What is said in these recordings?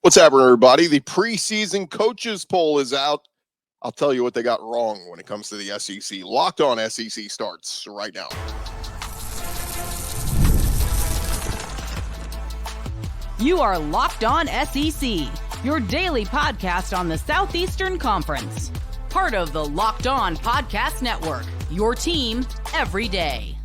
What's happening, everybody? The preseason coaches poll is out. I'll tell you what they got wrong when it comes to the SEC. Locked On SEC starts right now. You are Locked On SEC, your daily podcast on the Southeastern Conference. Part of the Locked On Podcast Network, your team every day.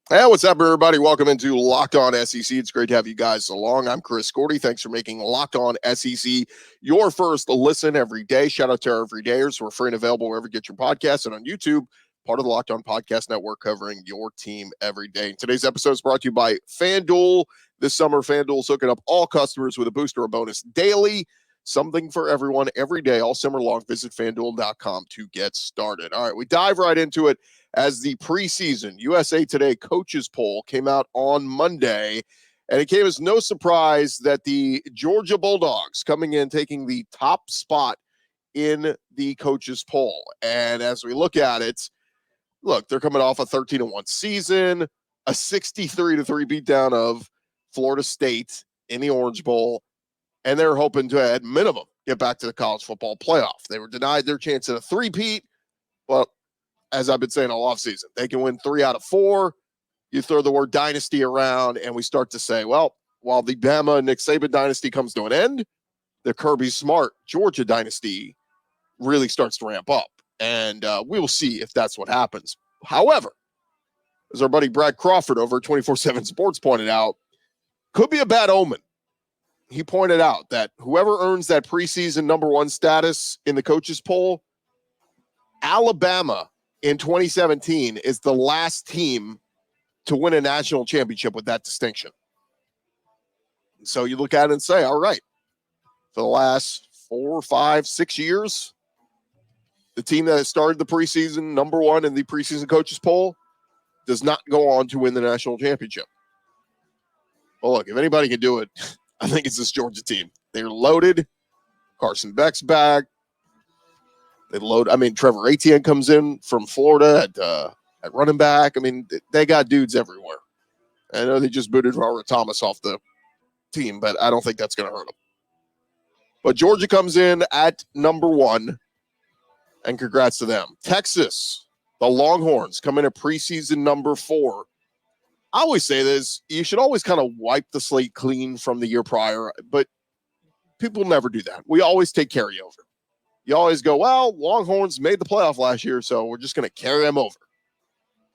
Hey, what's up, everybody? Welcome into Locked On SEC. It's great to have you guys along. I'm Chris Gordy. Thanks for making Locked On SEC your first listen every day. Shout out to our everydayers. We're free and available wherever you get your podcasts and on YouTube, part of the Locked On Podcast Network, covering your team every day. And today's episode is brought to you by FanDuel. This summer, FanDuel's hooking up all customers with a booster or bonus daily. Something for everyone every day, all summer long. Visit FanDuel.com to get started. All right, we dive right into it as the preseason USA Today Coaches Poll came out on Monday. And it came as no surprise that the Georgia Bulldogs coming in, taking the top spot in the Coaches Poll. And as we look at it, look, they're coming off a 13-1 season, a 63-3 beatdown of Florida State in the Orange Bowl. And they're hoping to, at minimum, get back to the college football playoff. They were denied their chance at a three-peat. Well, as I've been saying all offseason, they can win 3 out of 4. You throw the word dynasty around, and we start to say, well, while the Bama Nick Saban dynasty comes to an end, the Kirby Smart Georgia dynasty really starts to ramp up. And we will see if that's what happens. However, as our buddy Brad Crawford over at 24/7 Sports pointed out, could be a bad omen. He pointed out that whoever earns that preseason number 1 status in the coaches poll, Alabama in 2017 is the last team to win a national championship with that distinction. So you look at it and say, all right, for the last 4, 5, 6 years, the team that started the preseason number 1 in the preseason coaches poll does not go on to win the national championship. Well, look, if anybody can do it, I think it's this Georgia team. They're loaded. Carson Beck's back. Trevor Etienne comes in from Florida at running back. I mean, they got dudes everywhere. I know they just booted Robert Thomas off the team, but I don't think that's going to hurt them. But Georgia comes in at number 1, and congrats to them. Texas, the Longhorns, come in at preseason number 4. I always say this, you should always kind of wipe the slate clean from the year prior, but people never do that. We always take carryover. You always go, well, Longhorns made the playoff last year, so we're just going to carry them over.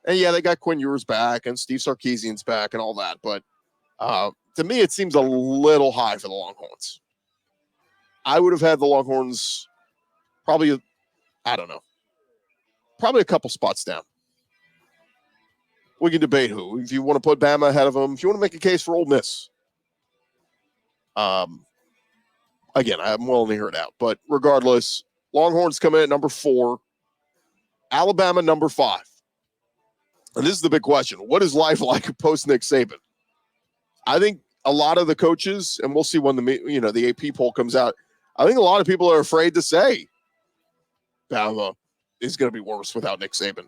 And yeah, they got Quinn Ewers back and Steve Sarkisian's back and all that, but to me, it seems a little high for the Longhorns. I would have had the Longhorns probably, probably a couple spots down. We can debate who. If you want to put Bama ahead of them, if you want to make a case for Ole Miss. Again, I'm willing to hear it out. But regardless, Longhorns come in at number 4. Alabama, number 5. And this is the big question. What is life like post Nick Saban? I think a lot of the coaches, and we'll see when the AP poll comes out, I think a lot of people are afraid to say Bama is going to be worse without Nick Saban.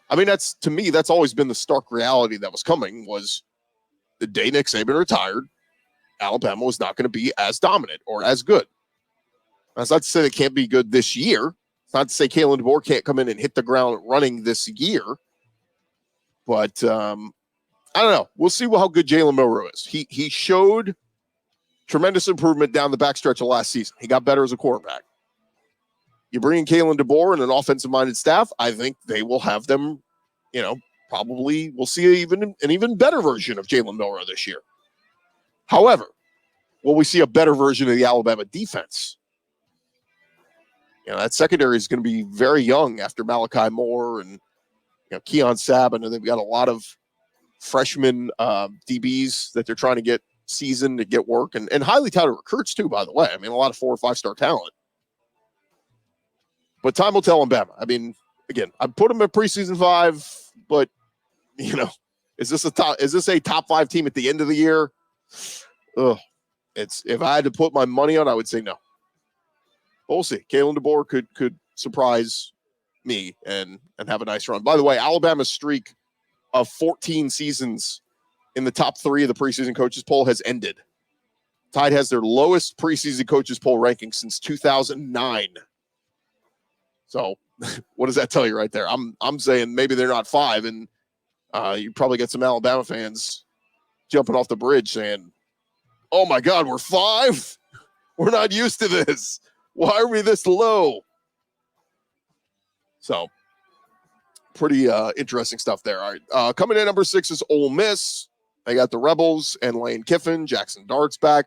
I mean, to me, that's always been the stark reality that was coming, was the day Nick Saban retired, Alabama was not going to be as dominant or as good. That's not to say they can't be good this year. It's not to say Kalen DeBoer can't come in and hit the ground running this year. But I don't know. We'll see how good Jalen Milroe is. He showed tremendous improvement down the backstretch of last season. He got better as a quarterback. You bring in Kalen DeBoer and an offensive-minded staff, I think they will have them, probably we'll see an even better version of Jalen Milroe this year. However, will we see a better version of the Alabama defense? That secondary is going to be very young after Malachi Moore and Keon Sabb. And they've got a lot of freshman DBs that they're trying to get seasoned to get work, and highly touted recruits too, by the way. I mean, a lot of 4 or 5 star talent. But time will tell on Bama. I mean, again, I put them at preseason 5, but is this a top 5 team at the end of the year? If I had to put my money on, I would say no. But we'll see. Kalen DeBoer could surprise me and have a nice run. By the way, Alabama's streak of 14 seasons in the top 3 of the preseason coaches poll has ended. Tide has their lowest preseason coaches poll ranking since 2009. So what does that tell you right there? I'm saying maybe they're not 5, and you probably get some Alabama fans jumping off the bridge saying, oh my God, we're 5? We're not used to this. Why are we this low? So pretty interesting stuff there. All right. Coming in number 6 is Ole Miss. They got the Rebels and Lane Kiffin, Jackson Dart's back.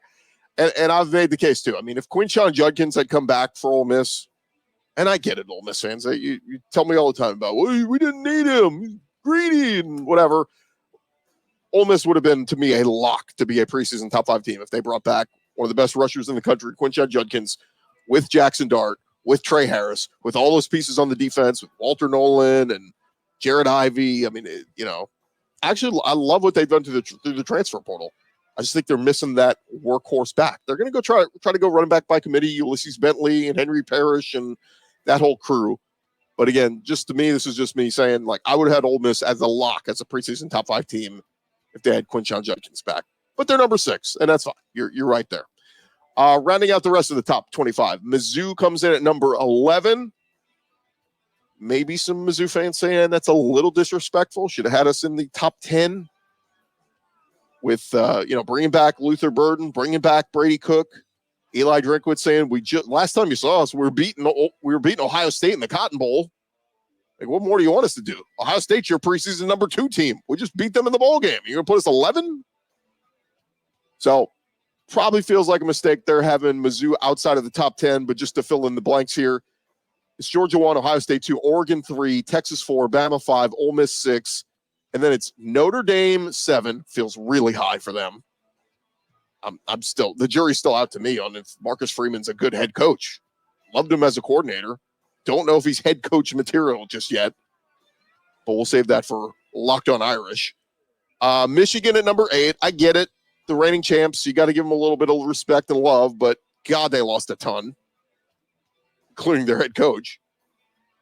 And I've made the case too. I mean, if Quinshon Judkins had come back for Ole Miss, and I get it, Ole Miss fans, you tell me all the time about, well, we didn't need him, he's greedy and whatever. Ole Miss would have been, to me, a lock to be a preseason top 5 team if they brought back one of the best rushers in the country, Quinshon Judkins, with Jackson Dart, with Trey Harris, with all those pieces on the defense, with Walter Nolan and Jared Ivey. I mean, actually, I love what they've done through the transfer portal. I just think they're missing that workhorse back. They're going to go try to go running back by committee, Ulysses Bentley and Henry Parrish and that whole crew. But again, just to me, this is just me saying, like, I would have had Ole Miss as a lock as a preseason top 5 team if they had Quinshon Judkins back. But they're number 6, and that's fine. You're right there. Rounding out the rest of the top 25, Mizzou comes in at number 11. Maybe some Mizzou fans saying that's a little disrespectful. Should have had us in the top 10. With, bringing back Luther Burden, bringing back Brady Cook, Eli Drinkwitz saying, last time you saw us, we were beating Ohio State in the Cotton Bowl. Like, what more do you want us to do? Ohio State's your preseason number 2 team. We just beat them in the bowl game. You're going to put us 11? So, probably feels like a mistake there having Mizzou outside of the top 10, but just to fill in the blanks here, it's Georgia 1, Ohio State 2, Oregon 3, Texas 4, Bama 5, Ole Miss 6, and then it's Notre Dame 7. Feels really high for them. I'm still, the jury's still out to me on if Marcus Freeman's a good head coach. Loved him as a coordinator. Don't know if he's head coach material just yet, but we'll save that for Locked On Irish. Michigan at number 8. I get it. The reigning champs, you got to give them a little bit of respect and love, but God, they lost a ton, including their head coach.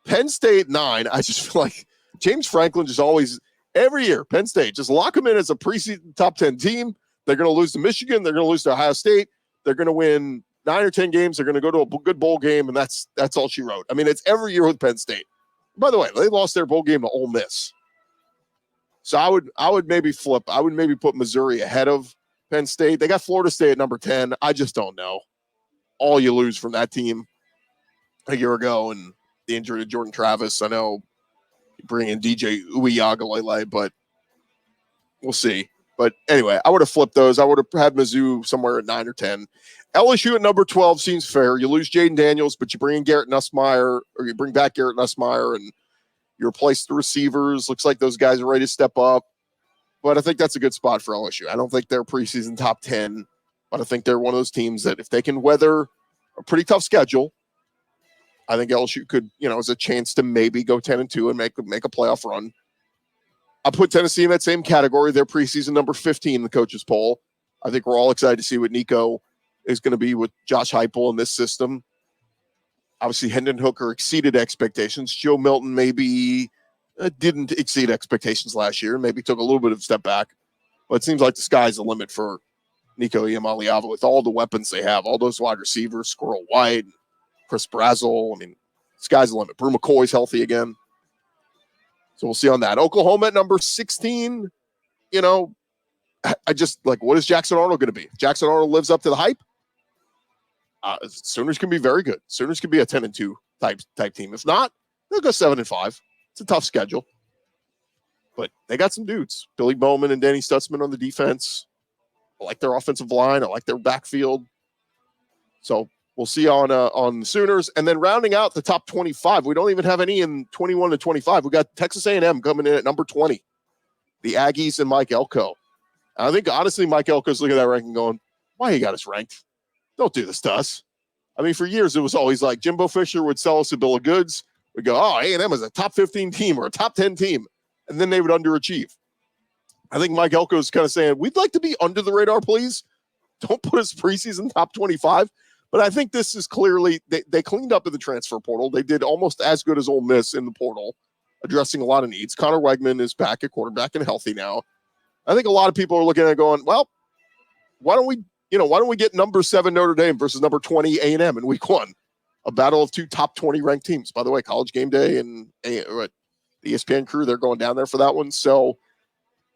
Penn State 9. I just feel like James Franklin just always, every year, Penn State, just lock them in as a preseason top 10 team. They're going to lose to Michigan. They're going to lose to Ohio State. They're going to win 9 or 10 games. They're going to go to a good bowl game, and that's all she wrote. I mean, it's every year with Penn State. By the way, they lost their bowl game to Ole Miss. So I would maybe flip. I would maybe put Missouri ahead of Penn State. They got Florida State at number 10. I just don't know. All you lose from that team a year ago and the injury to Jordan Travis. I know you bring in DJ Uiagalelei, but we'll see. But anyway, I would have flipped those. I would have had Mizzou somewhere at 9 or 10. LSU at number 12 seems fair. You lose Jaden Daniels, but you bring in Garrett Nussmeier, or you bring back Garrett Nussmeier, and you replace the receivers. Looks like those guys are ready to step up. But I think that's a good spot for LSU. I don't think they're preseason top 10, but I think they're one of those teams that if they can weather a pretty tough schedule, I think LSU could, has a chance to maybe go 10-2 and make a playoff run. I'll put Tennessee in that same category. They're preseason number 15 in the coaches poll. I think we're all excited to see what Nico is going to be with Josh Heupel in this system. Obviously, Hendon Hooker exceeded expectations. Joe Milton maybe didn't exceed expectations last year. Maybe took a little bit of a step back. But it seems like the sky's the limit for Nico Iamaleava with all the weapons they have, all those wide receivers, Squirrel White, Chris Brazzell. I mean, sky's the limit. Brew McCoy's healthy again. So we'll see on that. Oklahoma at number 16, I just, what is Jackson Arnold going to be? If Jackson Arnold lives up to the hype, Sooners can be very good. Sooners can be a 10-2 type team. If not, they'll go 7-5. It's a tough schedule. But they got some dudes. Billy Bowman and Danny Stutzman on the defense. I like their offensive line. I like their backfield. So we'll see on the Sooners. And then rounding out the top 25, we don't even have any in 21 to 25. We got Texas A&M coming in at number 20. The Aggies and Mike Elko. And I think, honestly, Mike Elko's looking at that ranking going, why you got us ranked? Don't do this to us. I mean, for years, it was always like Jimbo Fisher would sell us a bill of goods. We'd go, oh, A&M is a top 15 team or a top 10 team. And then they would underachieve. I think Mike Elko's kind of saying, we'd like to be under the radar, please. Don't put us preseason top 25. But I think this is clearly, they cleaned up in the transfer portal. They did almost as good as Ole Miss in the portal, addressing a lot of needs. Connor Wegman is back at quarterback and healthy now. I think a lot of people are looking at it going, well, why don't we why don't we get number 7 Notre Dame versus number 20 A&M in week 1? A battle of 2 top 20 ranked teams. By the way, College Game Day and the ESPN crew, they're going down there for that one. So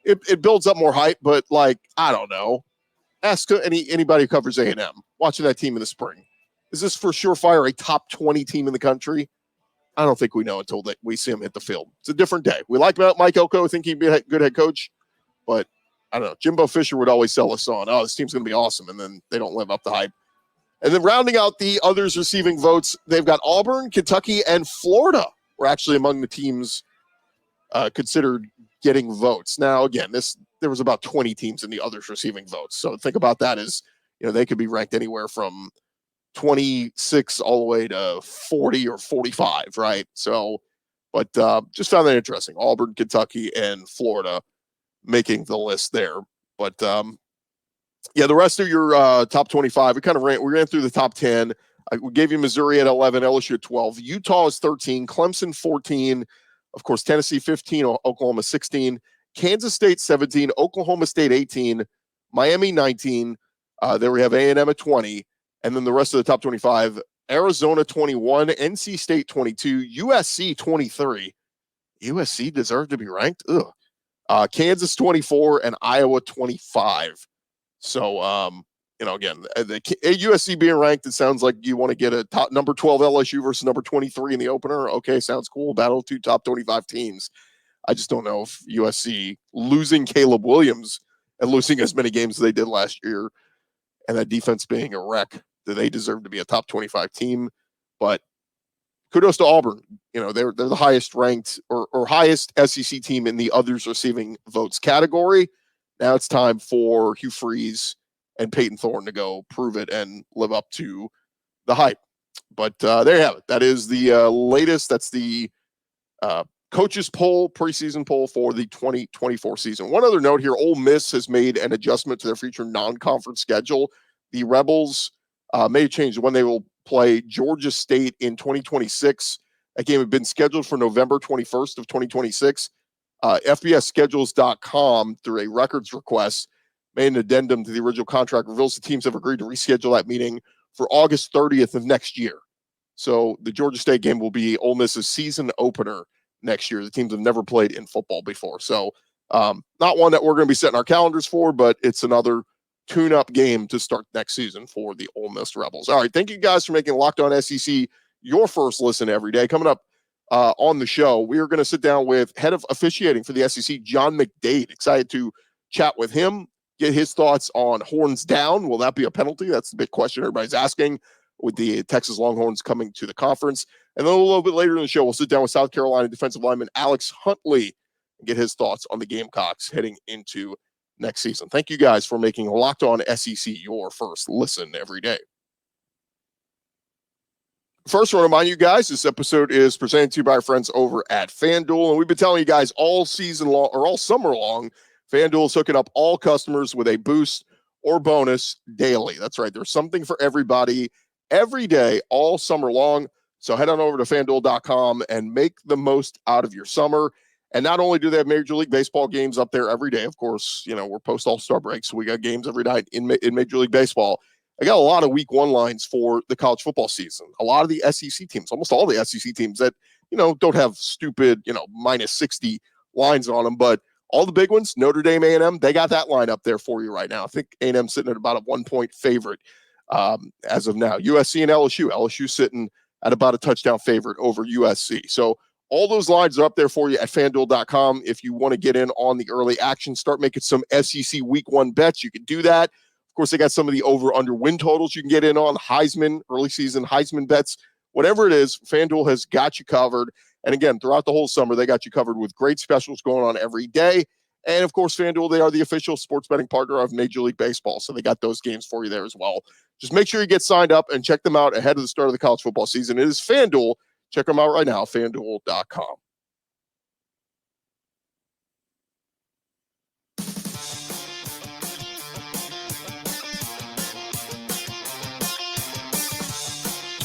it builds up more hype, but I don't know. Ask anybody who covers A&M watching that team in the spring. Is this for surefire a top 20 team in the country? I don't think we know until we see him hit the field. It's a different day. We like Mike Elko. I think he'd be a good head coach, but I don't know. Jimbo Fisher would always sell us on, this team's going to be awesome, and then they don't live up to hype. And then rounding out the others receiving votes, they've got Auburn, Kentucky, and Florida were actually among the teams considered getting votes. Now, again, there was about 20 teams in the others receiving votes. So think about that as, they could be ranked anywhere from 26 all the way to 40 or 45, right? So, but just found that interesting. Auburn, Kentucky, and Florida making the list there. But the rest of your top 25, we ran through the top 10. We gave you Missouri at 11, LSU at 12, Utah is 13, Clemson 14, of course, Tennessee 15, Oklahoma 16, Kansas State 17, Oklahoma State 18, Miami 19. There we have A&M at 20. And then the rest of the top 25, Arizona 21, NC State 22, USC 23. USC deserved to be ranked? Ugh. Kansas 24 and Iowa 25. So, again, the USC being ranked, it sounds like you want to get a top number 12 LSU versus number 23 in the opener. Okay, sounds cool. Battle of 2 top 25 teams. I just don't know if USC losing Caleb Williams and losing as many games as they did last year and that defense being a wreck, do they deserve to be a top 25 team? But kudos to Auburn. They're the highest ranked or highest SEC team in the others receiving votes category. Now it's time for Hugh Freeze and Peyton Thorne to go prove it and live up to the hype. But there you have it. That is the latest. That's the coaches poll, preseason poll for the 2024 season. One other note here, Ole Miss has made an adjustment to their future non-conference schedule. The Rebels may change when they will play Georgia State in 2026. That game had been scheduled for November 21st of 2026. FBSschedules.com, through a records request, made an addendum to the original contract, reveals the teams have agreed to reschedule that meeting for August 30th of next year. So the Georgia State game will be Ole Miss's season opener next year. The teams have never played in football before. So not one that we're going to be setting our calendars for, but it's another tune-up game to start next season for the Ole Miss Rebels. All right, thank you guys for making Locked On SEC your first listen every day. Coming up on the show, we are going to sit down with head of officiating for the SEC, John McDaid. Excited to chat with him, get his thoughts on horns down. Will that be a penalty? That's the big question everybody's asking with the Texas Longhorns coming to the conference. And then a little bit later in the show, we'll sit down with South Carolina defensive lineman Alex Huntley and get his thoughts on the Gamecocks heading into next season. Thank you guys for making Locked On SEC your first listen every day. First, I want to remind you guys, this episode is presented to you by our friends over at FanDuel. And we've been telling you guys all season long, or all summer long, FanDuel is hooking up all customers with a boost or bonus daily. That's right. There's something for everybody every day, all summer long. So head on over to FanDuel.com and make the most out of your summer. And not only do they have Major League Baseball games up there every day, of course, we're post All-Star break, so we got games every night in Major League Baseball. I got a lot of week 1 lines for the college football season. A lot of the SEC teams, almost all the SEC teams that, don't have stupid, minus 60 lines on them, but all the big ones, Notre Dame, A&M, they got that line up there for you right now. I think A&M sitting at about a 1-point favorite as of now. USC and LSU sitting at about a touchdown favorite over USC. So all those lines are up there for you at FanDuel.com. If you want to get in on the early action, start making some SEC week 1 bets, you can do that. Of course, they got some of the over-under win totals you can get in on, Heisman, early season Heisman bets. Whatever it is, FanDuel has got you covered. And again, throughout the whole summer, they got you covered with great specials going on every day. And of course, FanDuel, they are the official sports betting partner of Major League Baseball. So they got those games for you there as well. Just make sure you get signed up and check them out ahead of the start of the college football season. It is FanDuel. Check them out right now, FanDuel.com.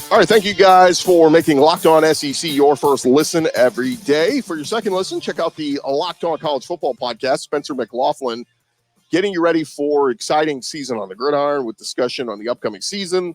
All right, thank you guys for making Locked On SEC your first listen every day. For your second listen, check out the Locked On College Football podcast. Spencer McLaughlin getting you ready for exciting season on the gridiron with discussion on the upcoming season,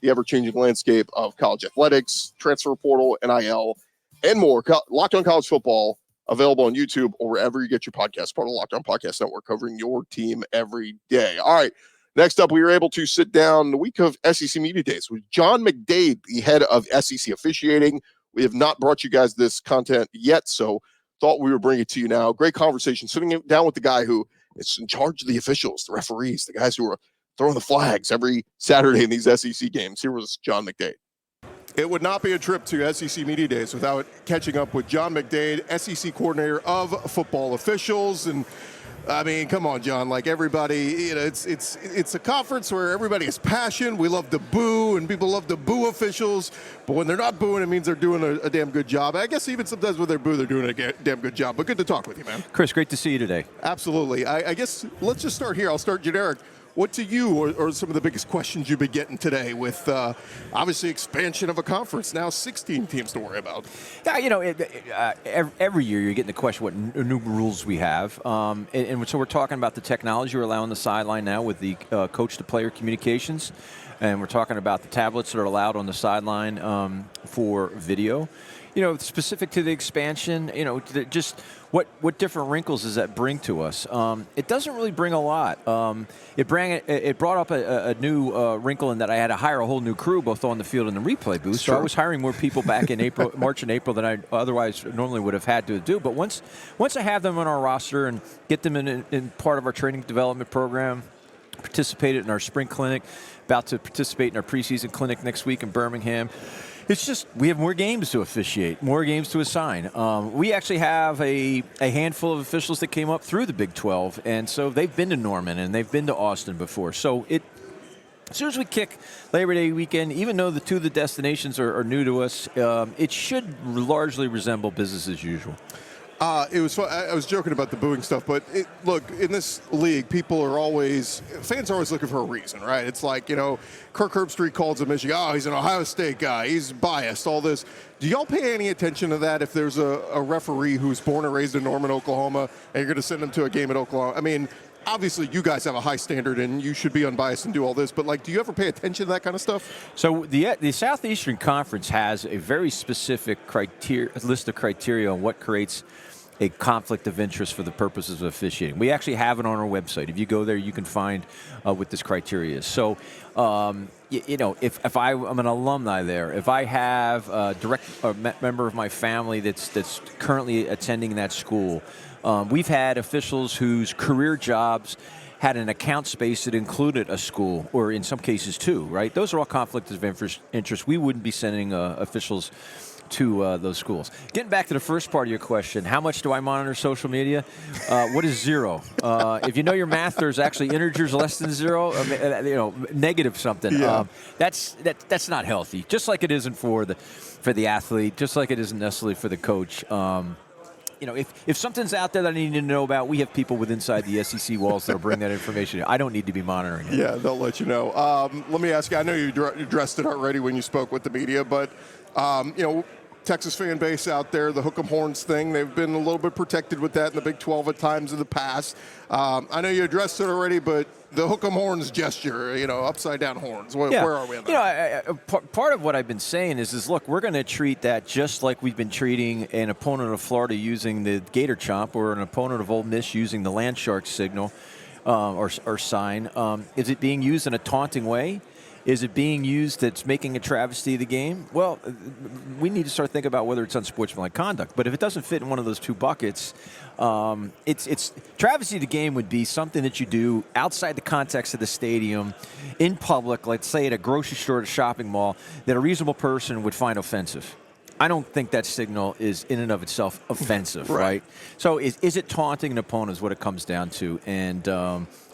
the ever-changing landscape of college athletics, transfer portal, NIL, and more. Locked On College Football, available on YouTube or wherever you get your podcast, part of the Locked On Podcast Network, covering your team every day. All right, next up, we were able to sit down the week of SEC Media Days with John McDaid, the head of SEC Officiating. We have not brought you guys this content yet, so thought we would bring it to you now. Great conversation, sitting down with the guy who is in charge of the officials, the referees, the guys who are throwing the flags every Saturday in these SEC games. Here was John McDaid. It would not be a trip to SEC Media Days without catching up with John McDaid, SEC coordinator of football officials. And I mean, come on, John, like everybody, you know, it's a conference where everybody has passion. We love to boo, and people love to boo officials. But when they're not booing, it means they're doing a damn good job. I guess even sometimes when they're boo, they're doing a damn good job. But good to talk with you, man. Chris, great to see you today. Absolutely. I guess let's just start here. I'll start generic. What to you are some of the biggest questions you've been getting today with obviously expansion of a conference, now 16 teams to worry about? Yeah, you know, every year you're getting the question what new rules we have. And so we're talking about the technology we're allowing on the sideline now with the coach-to-player communications. And we're talking about the tablets that are allowed on the sideline for video. You know, specific to the expansion, you know, just what different wrinkles does that bring to us? It doesn't really bring a lot. It brought up a new wrinkle in that I had to hire a whole new crew, both on the field and the replay booth. So I was hiring more people back in March and April than I otherwise normally would have had to do. But once I have them on our roster and get them in part of our training development program, participated in our spring clinic, about to participate in our preseason clinic next week in Birmingham. It's just we have more games to officiate, more games to assign. We actually have a handful of officials that came up through the Big 12, and so they've been to Norman and they've been to Austin before. So as soon as we kick Labor Day weekend, even though the two of the destinations are new to us, it should largely resemble business as usual. It was fun. I was joking about the booing stuff, but look, in this league, fans are always looking for a reason, right? It's like, you know, Kirk Herbstreit calls a Michigan, he's an Ohio State guy, he's biased, all this. Do y'all pay any attention to that if there's a referee who's born and raised in Norman, Oklahoma, and you're going to send him to a game at Oklahoma? I mean, obviously you guys have a high standard and you should be unbiased and do all this, but like, do you ever pay attention to that kind of stuff? So the Southeastern Conference has a very specific list of criteria on what creates a conflict of interest for the purposes of officiating. We actually have it on our website. If you go there, you can find what this criteria is. So, you know, if I'm an alumni there, if I have a direct member of my family that's currently attending that school, we've had officials whose career jobs had an account space that included a school, or in some cases two, right? Those are all conflicts of interest. We wouldn't be sending officials to those schools. Getting back to the first part of your question, how much do I monitor social media? What is zero? If you know your math, there's actually integers less than zero, you know, negative something. Yeah. That's not healthy. Just like it isn't for the athlete, just like it isn't necessarily for the coach. You know, if something's out there that I need to know about, we have people inside the SEC walls that'll bring that information. I don't need to be monitoring it. Yeah, they'll let you know. Let me ask you, I know you addressed it already when you spoke with the media, but, you know, Texas fan base out there, the hook 'em horns thing, they've been a little bit protected with that in the Big 12 at times in the past. I know you addressed it already, but the hook 'em horns gesture, you know, upside down horns, where are we on that? You know, part of what I've been saying is look, we're going to treat that just like we've been treating an opponent of Florida using the Gator Chomp or an opponent of Ole Miss using the Land Shark signal or sign. Is it being used in a taunting way? Is it being used that's making a travesty of the game? Well, we need to start thinking about whether it's unsportsmanlike conduct. But if it doesn't fit in one of those two buckets, it's travesty of the game would be something that you do outside the context of the stadium, in public, let's say at a grocery store or a shopping mall, that a reasonable person would find offensive. I don't think that signal is in and of itself offensive, right? So is it taunting an opponent is what it comes down to. And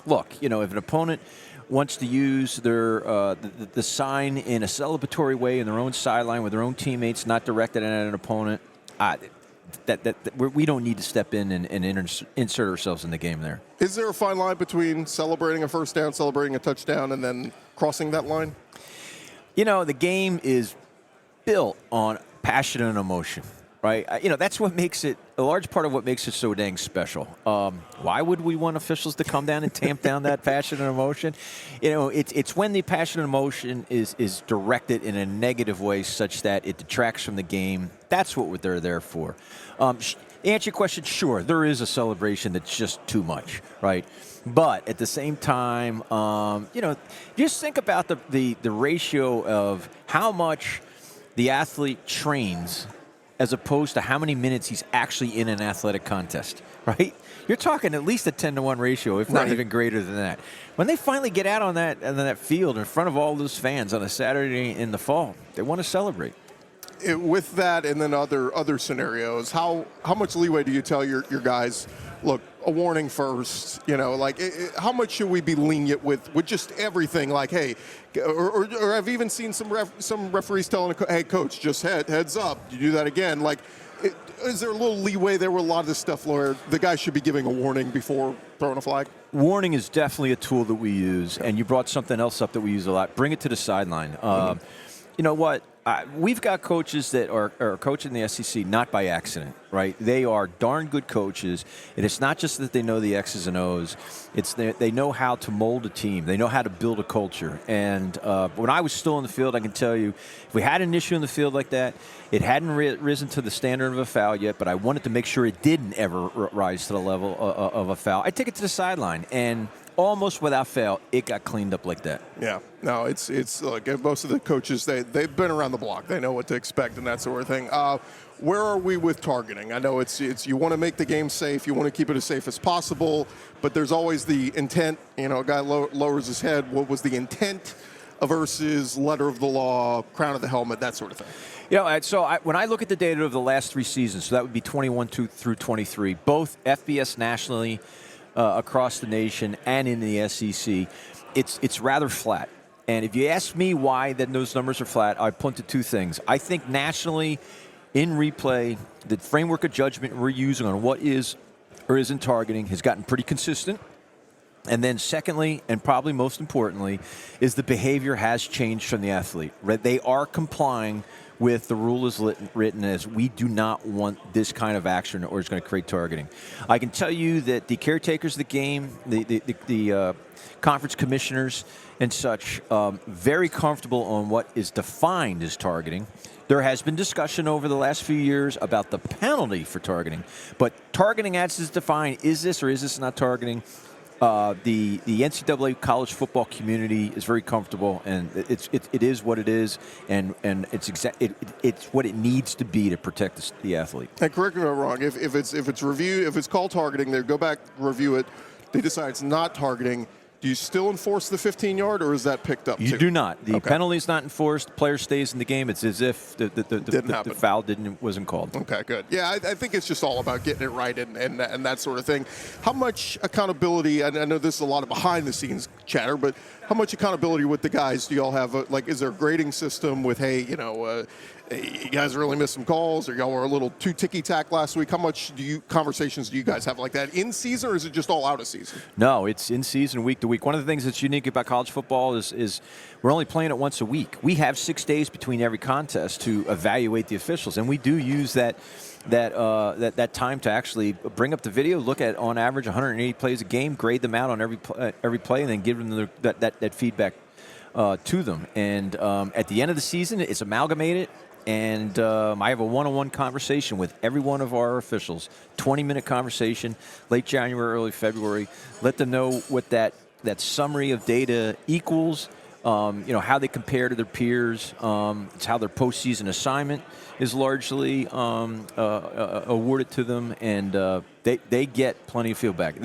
look, you know, if an opponent wants to use their the sign in a celebratory way in their own sideline with their own teammates, not directed at an opponent, we don't need to step in and insert ourselves in the game there. Is there a fine line between celebrating a first down, celebrating a touchdown, and then crossing that line? You know, the game is built on passion and emotion. right? That's what makes it, a large part of what makes it so dang special. Why would we want officials to come down and tamp down that passion and emotion? It's when the passion and emotion is directed in a negative way such that it detracts from the game. That's what they're there for. Answer your question, sure, there is a celebration that's just too much, right? But at the same time, just think about the ratio of how much the athlete trains as opposed to how many minutes he's actually in an athletic contest, right? You're talking at least a 10-to-1 ratio, if not even greater than that. When they finally get out on that field in front of all those fans on a Saturday in the fall, they want to celebrate. With that and then other scenarios, how much leeway do you tell your guys, look, a warning first, how much should we be lenient with just everything? Like, hey, or I've even seen some referees telling, hey, coach, just heads up, you do that again. Like, is there a little leeway there with a lot of this stuff where the guy should be giving a warning before throwing a flag? Warning is definitely a tool that we use, and you brought something else up that we use a lot. Bring it to the sideline. You know what? We've got coaches that are coaching the SEC not by accident, right? They are darn good coaches, and it's not just that they know the X's and O's. It's they know how to mold a team. They know how to build a culture. And when I was still in the field, I can tell you, if we had an issue in the field like that, it hadn't risen to the standard of a foul yet, but I wanted to make sure it didn't ever rise to the level of a foul. I'd take it to the sideline, and almost without fail, it got cleaned up like that. Yeah, no, it's like most of the coaches, they've been around the block. They know what to expect and that sort of thing. Where are we with targeting? I know it's you want to make the game safe, you want to keep it as safe as possible, but there's always the intent. A guy lowers his head. What was the intent versus letter of the law, crown of the helmet, that sort of thing? When I look at the data of the last 3 seasons, so that would be 21 through 23, both FBS nationally, across the nation and in the SEC, it's rather flat. And if you ask me why those numbers are flat, I point to 2 things. I think nationally, in replay, the framework of judgment we're using on what is or isn't targeting has gotten pretty consistent. And then secondly, and probably most importantly, is the behavior has changed from the athlete. Right? They are complying with the rule is written as we do not want this kind of action or it's going to create targeting. I can tell you that the caretakers of the game, the conference commissioners and such, very comfortable on what is defined as targeting. There has been discussion over the last few years about the penalty for targeting. But targeting as is defined, is this or is this not targeting? The NCAA college football community is very comfortable, and it is what it is, and it's what it needs to be to protect the athlete. And correct me if I'm wrong. If it's reviewed, if it's called targeting, they go back, review it. They decide it's not targeting. Do you still enforce the 15-yard, or is that picked up? You do not. The penalty is not enforced. The player stays in the game. It's as if the foul wasn't called. Okay, good. Yeah, I think it's just all about getting it right and that sort of thing. How much accountability? And I know this is a lot of behind-the-scenes chatter, but how much accountability with the guys do y'all have? Is there a grading system with, hey, you guys really missed some calls, or y'all were a little too ticky-tack last week? How much conversations do you guys have like that in season, or is it just all out of season? No, it's in season, week to week. One of the things that's unique about college football is we're only playing it once a week. We have 6 days between every contest to evaluate the officials, and we do use that time to actually bring up the video, look at on average 180 plays a game, grade them out on every play, and then give them that feedback to them. And at the end of the season, it's amalgamated. And I have a one-on-one conversation with every one of our officials, 20-minute conversation, late January, early February. Let them know what that summary of data equals, how they compare to their peers. It's how their postseason assignment is largely awarded to them, and they get plenty of feedback.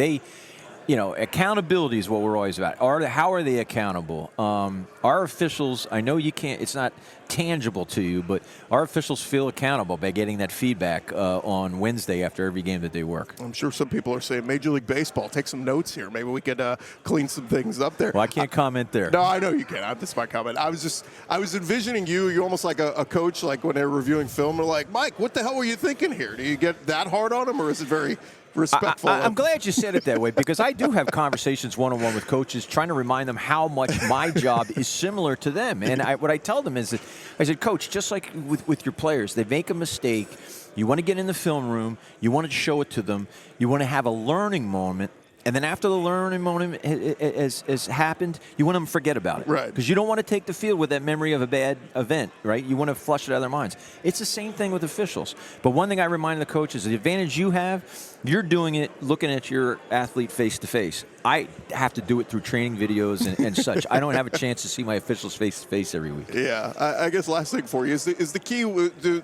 Accountability is what we're always about. How are they accountable? Our officials, I know you can't, it's not tangible to you, but our officials feel accountable by getting that feedback on Wednesday after every game that they work. I'm sure some people are saying Major League Baseball, take some notes here. Maybe we could clean some things up there. Well, I can't comment there. No, I know you can't. That's my comment. I was envisioning you're almost like a coach, like when they're reviewing film, they're like, Mike, what the hell were you thinking here? Do you get that hard on them, or is it very respectful? I'm glad you said it that way, because I do have conversations one-on-one with coaches trying to remind them how much my job is similar to them. And what I tell them is that, I said, Coach, just like with your players, they make a mistake, You want to get in the film room. You want to show it to them. You want to have a learning moment. And then after the learning moment has happened, you want them to forget about it. Right. Because you don't want to take the field with that memory of a bad event, right? You want to flush it out of their minds. It's the same thing with officials. But one thing I remind the coaches, the advantage you have, you're doing it looking at your athlete face-to-face. I have to do it through training videos and such. I don't have a chance to see my officials face-to-face every week. Yeah, I guess last thing for you is the key to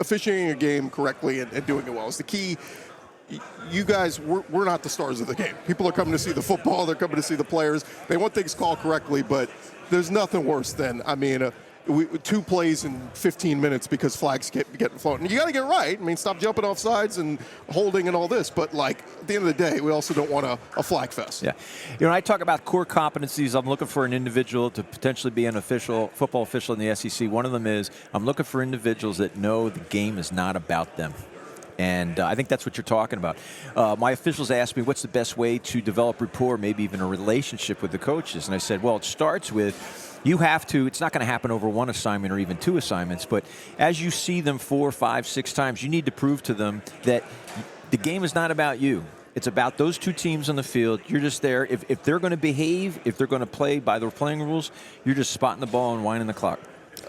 officiating a game correctly and doing it well. Is the key. You guys, we're not the stars of the game. People are coming to see the football. They're coming to see the players. They want things called correctly, but there's nothing worse than, 2 plays in 15 minutes because flags getting flown. You got to get right. Stop jumping off sides and holding and all this. But, at the end of the day, we also don't want a flag fest. Yeah. I talk about core competencies. I'm looking for an individual to potentially be an football official in the SEC. One of them is I'm looking for individuals that know the game is not about them. And I think that's what you're talking about. My officials asked me, what's the best way to develop rapport, maybe even a relationship with the coaches? And I said, well, it starts with you have to, it's not going to happen over one assignment or even 2 assignments, but as you see them 4, 5, 6 times, you need to prove to them that the game is not about you. It's about those 2 teams on the field. You're just there. If they're going to behave, if they're going to play by their playing rules, you're just spotting the ball and winding the clock.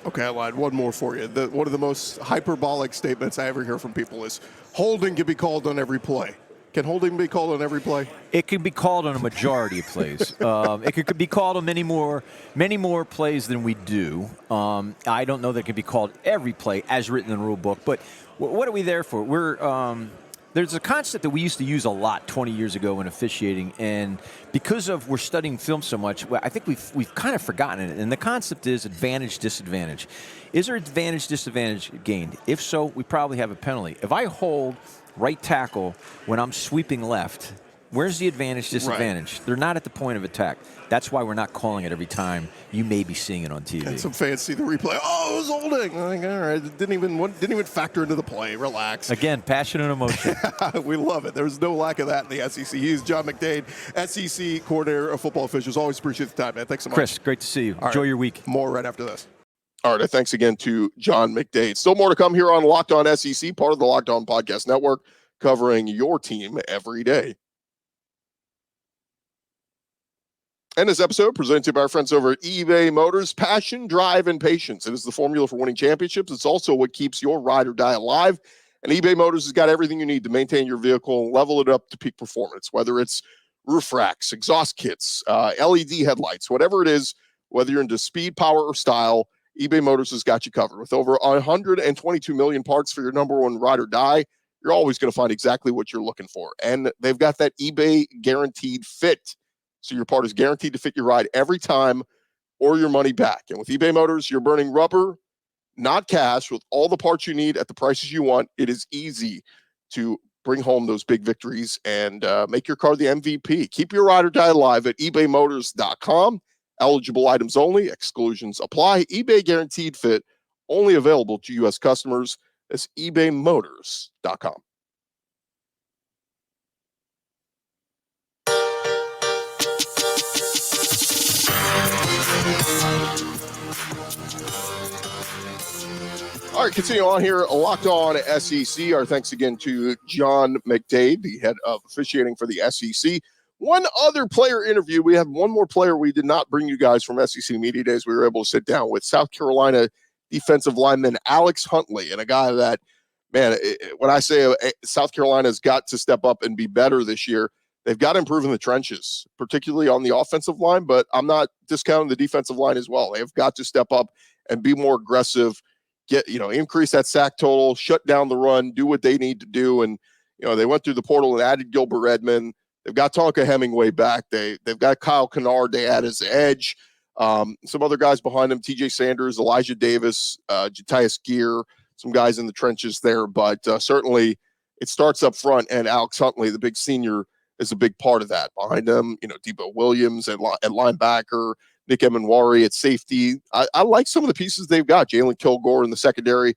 Okay, I lied. One more for you. One of the most hyperbolic statements I ever hear from people is holding can be called on every play. Can holding be called on every play? It can be called on a majority of plays. It could be called on many more plays than we do. I don't know that it can be called every play as written in the rule book. But what are we there for? There's a concept that we used to use a lot 20 years ago in officiating, and because we're studying film so much, I think we've kind of forgotten it. And the concept is advantage, disadvantage. Is there advantage, disadvantage gained? If so, we probably have a penalty. If I hold right tackle when I'm sweeping left, where's the advantage, disadvantage? Right. They're not at the point of attack. That's why we're not calling it every time. You may be seeing it on TV. And some fans see the replay. Oh, it was holding. I'm like, all right, it didn't even factor into the play. Relax. Again, passion and emotion. We love it. There's no lack of that in the SEC. He's John McDaid, SEC coordinator of football officials. Always appreciate the time, man. Thanks so much. Chris, great to see you. Enjoy your week. More right after this. All right, thanks again to John McDaid. Still more to come here on Locked On SEC, part of the Locked On Podcast Network, covering your team every day. And this episode presented to you by our friends over at eBay Motors. Passion, drive, and patience. It is the formula for winning championships. It's also what keeps your ride or die alive. And eBay Motors has got everything you need to maintain your vehicle and level it up to peak performance, whether it's roof racks, exhaust kits, LED headlights, whatever it is, whether you're into speed, power, or style, eBay Motors has got you covered. With over 122 million parts for your number one ride or die, you're always going to find exactly what you're looking for. And they've got that eBay guaranteed fit. So your part is guaranteed to fit your ride every time or your money back. And with eBay Motors, you're burning rubber, not cash, with all the parts you need at the prices you want. It is easy to bring home those big victories and make your car the MVP. Keep your ride or die alive at ebaymotors.com. Eligible items only. Exclusions apply. eBay guaranteed fit. Only available to U.S. customers. That's ebaymotors.com. All right, continue on here. Locked On SEC. Our thanks again to John McDaid, the head of officiating for the SEC. One other player interview. We have one more player we did not bring you guys from SEC Media Days. We were able to sit down with South Carolina defensive lineman Alex Huntley, and a guy that, man, when I say South Carolina's got to step up and be better this year, they've got to improve in the trenches, particularly on the offensive line, but I'm not discounting the defensive line as well. They've got to step up and be more aggressive, increase that sack total, shut down the run, do what they need to do. And, they went through the portal and added Gilbert Edmond. They've got Tonka Hemingway back. They've got Kyle Kennard they add as the edge. Some other guys behind him, TJ Sanders, Elijah Davis, Jatius Gear, some guys in the trenches there. But certainly it starts up front, and Alex Huntley, the big senior, is a big part of that. Behind them, Debo Williams at linebacker, Nick Emanwari at safety. I like some of the pieces they've got. Jalen Kilgore in the secondary.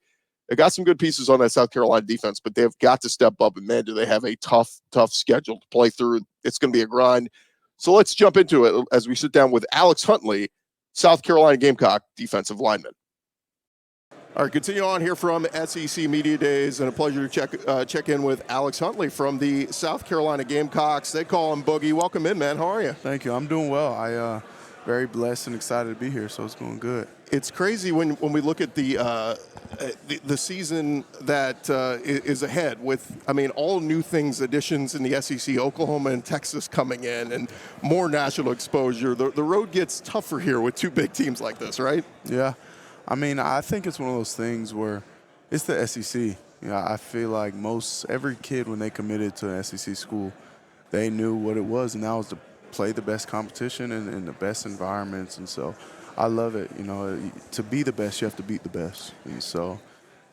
They got some good pieces on that South Carolina defense, but they've got to step up. And, man, do they have a tough schedule to play through. It's going to be a grind. So let's jump into it as we sit down with Alex Huntley, South Carolina Gamecock defensive lineman. All right, continue on here from SEC Media Days, and a pleasure to check in with Alex Huntley from the South Carolina Gamecocks. They call him Boogie. Welcome in, man. How are you? Thank you. I'm doing well. I very blessed and excited to be here, so it's going good. It's crazy when we look at the season that is ahead with, I mean, all new things, additions in the SEC, Oklahoma and Texas coming in, and more national exposure. The road gets tougher here with two big teams like this, right? Yeah. I mean, I think it's one of those things where it's the SEC. You know, I feel like every kid when they committed to an SEC school, they knew what it was, and that was to play the best competition in the best environments. And so I love it. You know, to be the best, you have to beat the best. And so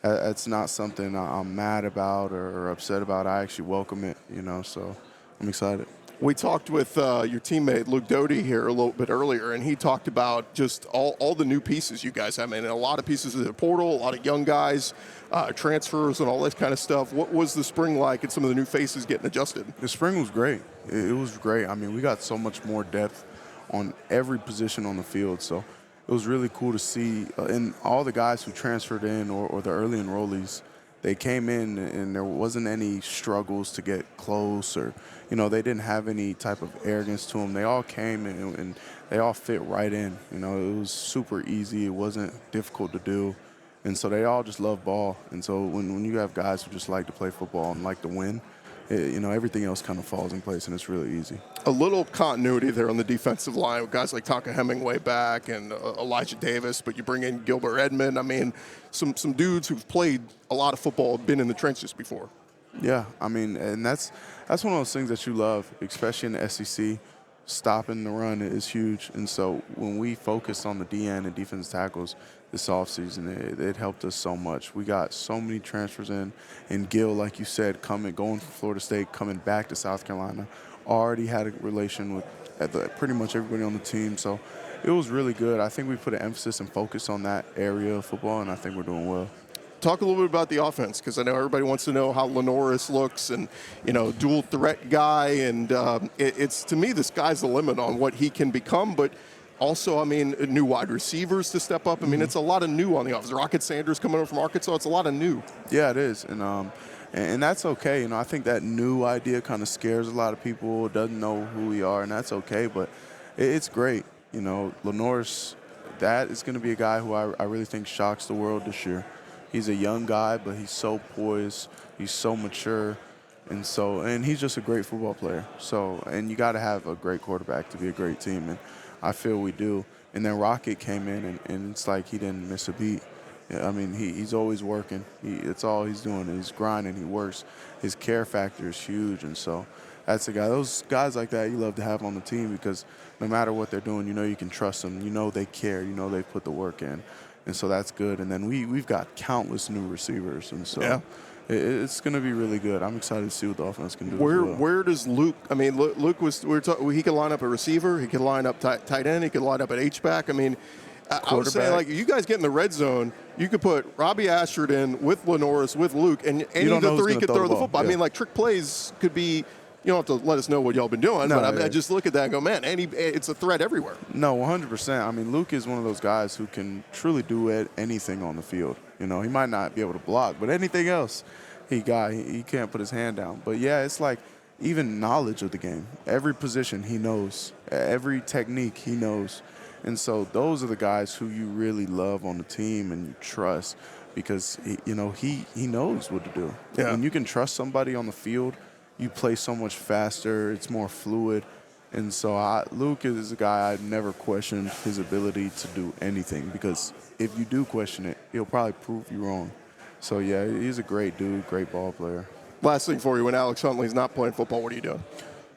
that's not something I'm mad about or upset about. I actually welcome it, you know, so I'm excited. We talked with your teammate Luke Doty here a little bit earlier, and he talked about just all the new pieces you guys have. I mean, a lot of pieces of the portal, a lot of young guys, transfers, and all this kind of stuff. What was the spring like and some of the new faces getting adjusted? The spring was great. It was great. I mean, we got so much more depth on every position on the field, so it was really cool to see. And all the guys who transferred in or the early enrollees, they came in and there wasn't any struggles to get close or, you know, they didn't have any type of arrogance to them. They all came and they all fit right in. You know, it was super easy. It wasn't difficult to do. And so they all just love ball. And so when you have guys who just like to play football and like to win, you know, everything else kind of falls in place, and it's really easy. A little continuity there on the defensive line with guys like Tonka Hemingway back and Elijah Davis, but you bring in Gilbert Edmond. I mean, some dudes who've played a lot of football, been in the trenches before. Yeah, I mean, and that's one of those things that you love, especially in the SEC. Stopping the run is huge. And so when we focused on the DN and defensive tackles this offseason, it helped us so much. We got so many transfers in. And Gil, like you said, going from Florida State, coming back to South Carolina, already had a relation with pretty much everybody on the team. So it was really good. I think we put an emphasis and focus on that area of football, and I think we're doing well. Talk a little bit about the offense, because I know everybody wants to know how Lenoris looks and, you know, dual threat guy. And it's, to me, the sky's the limit on what he can become. But also, I mean, new wide receivers to step up. I mean, it's a lot of new on the offense. Rocket Sanders coming over from Arkansas. It's a lot of new. Yeah, it is. And that's okay. You know, I think that new idea kind of scares a lot of people, doesn't know who we are, and that's okay. But it's great. You know, Lenoris, that is going to be a guy who I really think shocks the world this year. He's a young guy, but he's so poised. He's so mature. And he's just a great football player. So, and you got to have a great quarterback to be a great team. And I feel we do. And then Rocket came in, and it's like he didn't miss a beat. I mean, he's always working. It's all he's doing. He's grinding. He works. His care factor is huge. And so that's a guy. Those guys like that you love to have on the team, because no matter what they're doing, you know you can trust them. You know they care. You know they put the work in. And so that's good. And then we've got countless new receivers. And so yeah, it's going to be really good. I'm excited to see what the offense can do. Where does Luke – I mean, Luke he could line up a receiver. He could line up tight end. He could line up at H-back. I mean, I was saying, like, you guys get in the red zone, you could put Robbie Ashford in with Lenoris, with Luke, and any of the three could throw the football. Yeah. I mean, like, trick plays could be – you don't have to let us know what y'all been doing, but I just look at that and go, man, it's a threat everywhere. No, 100%. I mean, Luke is one of those guys who can truly do anything on the field. You know, he might not be able to block, but anything else, he can't put his hand down. But, yeah, it's like even knowledge of the game. Every position he knows. Every technique he knows. And so those are the guys who you really love on the team and you trust, because, he knows what to do. Yeah. When you can trust somebody on the field, you play so much faster. It's more fluid. And so Luke is a guy I've never questioned his ability to do anything, because if you do question it, he'll probably prove you wrong. So, yeah, he's a great dude, great ball player. Last thing for you, when Alex Huntley's not playing football, what are you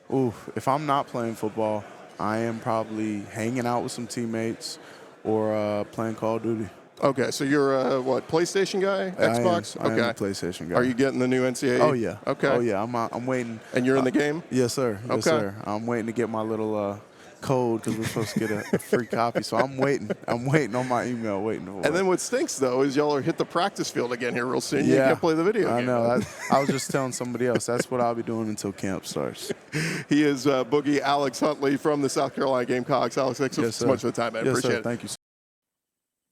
doing? If I'm not playing football, I am probably hanging out with some teammates or playing Call of Duty. Okay, so you're a, PlayStation guy? Xbox? I am a PlayStation guy. Are you getting the new NCAA? Oh, yeah. Okay. Oh, yeah. I'm waiting. And you're in the game? Yes, sir. Yes, sir. I'm waiting to get my little code, because we're supposed to get a free copy. So I'm waiting. I'm waiting on my email, waiting for it. And then what stinks, though, is y'all are hit the practice field again here real soon. Yeah. You can't play the video game. I know. I was just telling somebody else. That's what I'll be doing until camp starts. He is Boogie Alex Huntley from the South Carolina Gamecocks. Alex, thanks so much for the time, man. Yes, Appreciate sir. it. Thank you.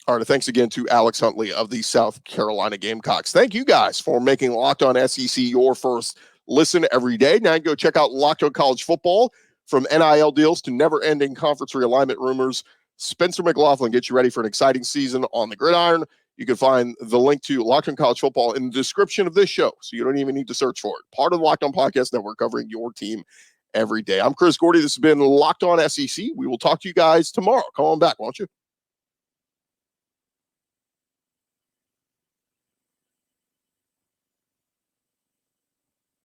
All right, thanks again to Alex Huntley of the South Carolina Gamecocks. Thank you guys for making Locked On SEC your first listen every day. Now go check out Locked On College Football. From NIL deals to never-ending conference realignment rumors, Spencer McLaughlin gets you ready for an exciting season on the gridiron. You can find the link to Locked On College Football in the description of this show, so you don't even need to search for it. Part of the Locked On Podcast Network, covering your team every day. I'm Chris Gordy. This has been Locked On SEC. We will talk to you guys tomorrow. Come on back, won't you?